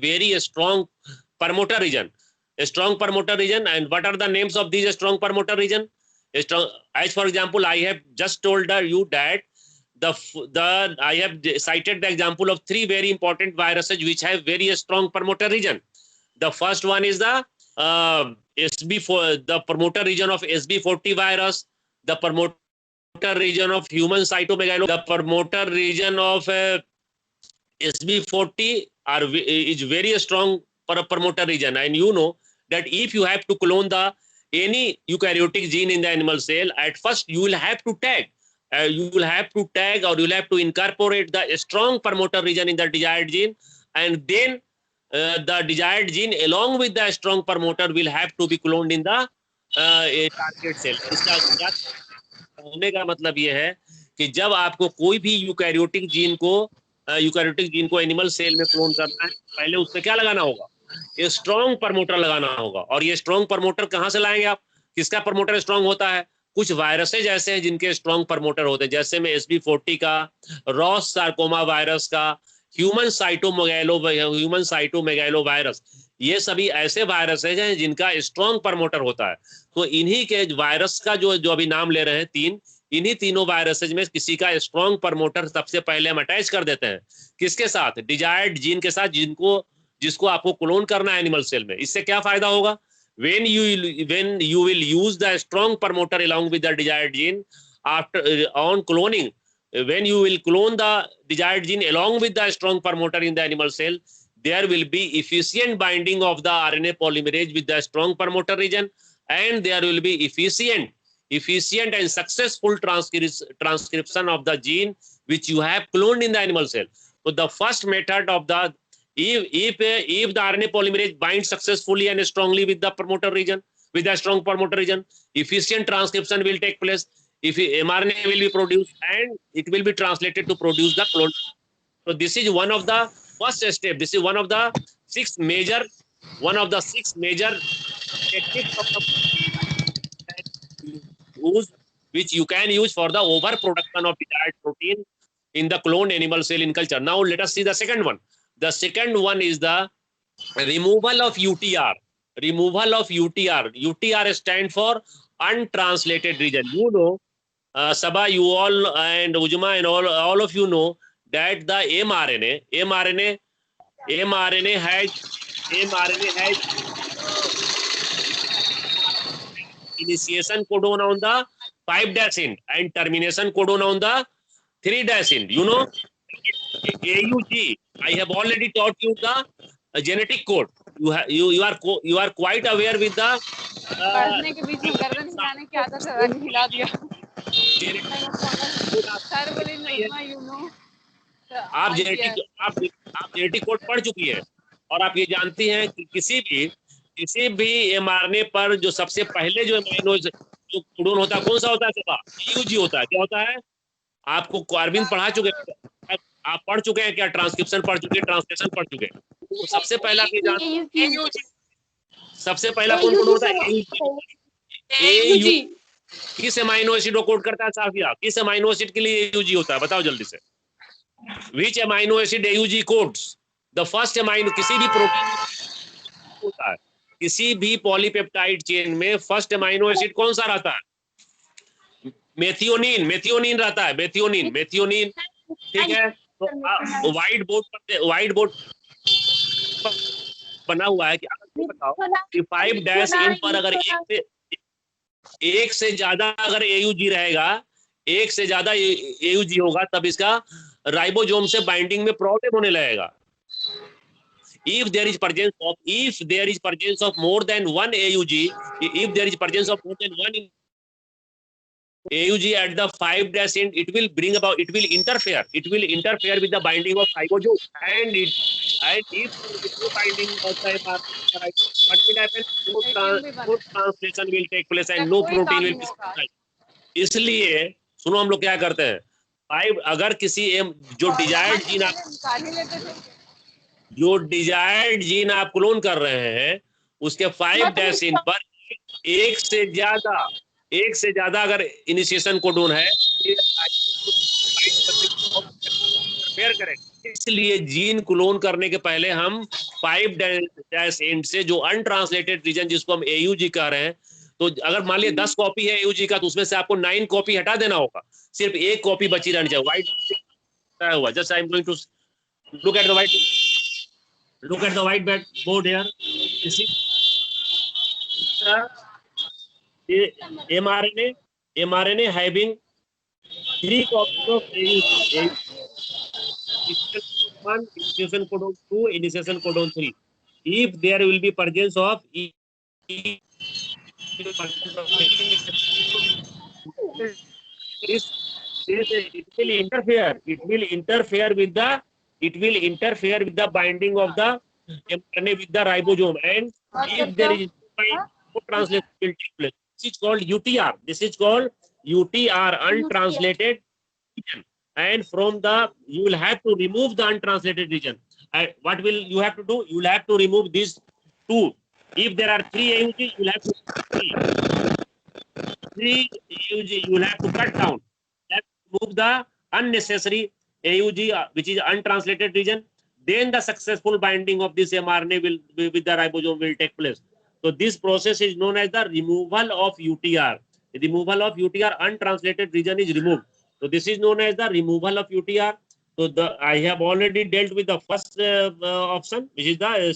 very strong promoter region. A strong promoter region. And what are the names of these strong promoter region? As for example, I have just told you that I have cited the example of three very important viruses which have very strong promoter region. The first one is the the promoter region of SB40 virus, the promoter region of human cytomegalo, the promoter region of SB40 is very strong promoter region. And you know that if you have to clone any eukaryotic gene in the animal cell, at first you will have to tag. You will have to tag or you will have to incorporate the strong promoter region in the desired gene, and then the desired gene along with the strong promoter will have to be cloned in the target cell. इसका कहने का मतलब ये है कि जब आपको कोई भी यूकैरियोटिक जीन को एनिमल सेल में क्लोन करना है, पहले उससे क्या लगाना होगा? ये स्ट्रॉन्ग प्रमोटर लगाना होगा। और ये स्ट्रॉन्ग प्रमोटर कहाँ से लाएंगे आप? किसका प्रमोटर स्ट्रॉन्ग होता है? कुछ वायरसेज ऐसे हैं जिनके स्ट्रॉन्ग प्रमोटर होते हैं, जैसे में SB40 का, रॉस सार्कोमा वायरस का, ह्यूमन साइटोमेगालो वायरस, ये सभी ऐसे वायरसेज हैं जिनका स्ट्रॉन्ग प्रमोटर होता है। तो इन्हीं के वायरस का जो अभी नाम ले रहे हैं इन्हीं तीनों वायरसेज में किसी का स्ट्रॉन्ग प्रमोटर सबसे पहले हम अटैच कर देते हैं। किसके साथ? डिजायर्ड जीन के साथ, जिसको आपको क्लोन करना है एनिमल सेल में। इससे क्या फायदा होगा? when you will use the strong promoter along with the desired gene after on cloning, when you will clone the desired gene along with the strong promoter in the animal cell, there will be efficient binding of the RNA polymerase with the strong promoter region, and there will be efficient and successful transcription of the gene which you have cloned in the animal cell. So the first method of the if the RNA polymerase binds successfully and strongly with the promoter region, with the strong promoter region, efficient transcription will take place. If mRNA will be produced and it will be translated to produce the clone. So this is one of the first step. This is one of the six major techniques of the which you can use for the overproduction of desired protein in the cloned animal cell in culture. Now let us see the second one. The second one is the removal of UTR. Removal of UTR. UTR stands for untranslated region. You know, Sabha, you all and Ujma and all of you know that the mRNA has initiation codon on the 5' end and termination codon on the 3' end. You know, AUG. I have already taught you the genetic code. You are quite aware with the पढ़ने के बीच में गर्दन हिलाने की आदत है, हिला दिया सर बोले यू नो। आप जेनेटिक कोड पढ़ चुकी है और आप ये जानती हैं कि किसी भी mRNA पर जो सबसे पहले जो एमाइनो जो कोडोन होता है कौन सा होता है? सबा AUG होता है। क्या होता है? आपको कार्बिन पढ़ा चुके हैं, आप पढ़ चुके हैं क्या? ट्रांसक्रिप्शन पढ़ चुके हैं, ट्रांसलेशन पढ़ चुके हैं। तो सबसे पहला सबसे पहला कौन होता है? AUG। किस एमाइनो एसिड को कोड करता है साफिया? किस एमाइनो एसिड के लिए AUG होता है? बताओ जल्दी से। Which amino acid AUG codes? The first amino, किसी भी प्रोटीन होता है, किसी भी पॉलीपेप्टाइड चेन में फर्स्ट अमाइनो एसिड कौन सा रहता है? मेथियोनिन रहता है। मेथियोनिन ठीक है। तो व्हाइट बोर्ड बना हुआ है कि बताओ कि 5' इन पर अगर एक से ज्यादा अगर AUG रहेगा, एक से ज्यादा AUG होगा, तब इसका राइबोसोम से बाइंडिंग में प्रॉब्लम होने लगेगा। If there is presence of more than one AUG, if there is presence of more than one AUG at the 5' end, it will interfere with the binding of ribosome, and if no binding of the what will happen? No translation will take place and no protein will be synthesized. इसलिए सुनो, हम लोग क्या करते हैं, अगर किसी जो डिजायर्ड जीन आप क्लोन कर रहे हैं, उसके 5' इन पर एक से ज्यादा अगर इनिशिएशन कोडोन है, करें। इसलिए जीन क्लोन करने के पहले हम 5' एंड से जो अनट्रांसलेटेड रीजन जिसको हम AUG कह रहे हैं, तो अगर मान लिया 10 कॉपी है AUG का, तो उसमें से आपको 9 कॉपी हटा देना होगा, सिर्फ एक कॉपी बची रहनी चाहिए। व्हाइट हुआ, just I am going to look at the white board here. This is the mRNA having 3 copies of AUG. Initiation codon 1, initiation codon 2, initiation codon 3. If there will be presence of it will interfere with the binding of the mRNA with the ribosome, and if there is no translation will take place. This is called UTR. This is called UTR, untranslated region. And from the, you will have to remove the untranslated region. And what will you have to do? You will have to remove these two. If there are 3 AUG, you will have to three AUG, you will have to cut down. You have to remove the unnecessary AUG, which is untranslated region. Then the successful binding of this mRNA will with the ribosome will take place. So this process is known as the removal of UTR. The removal of UTR, untranslated region is removed. So this is known as the removal of UTR. So I have already dealt with the first option, which is the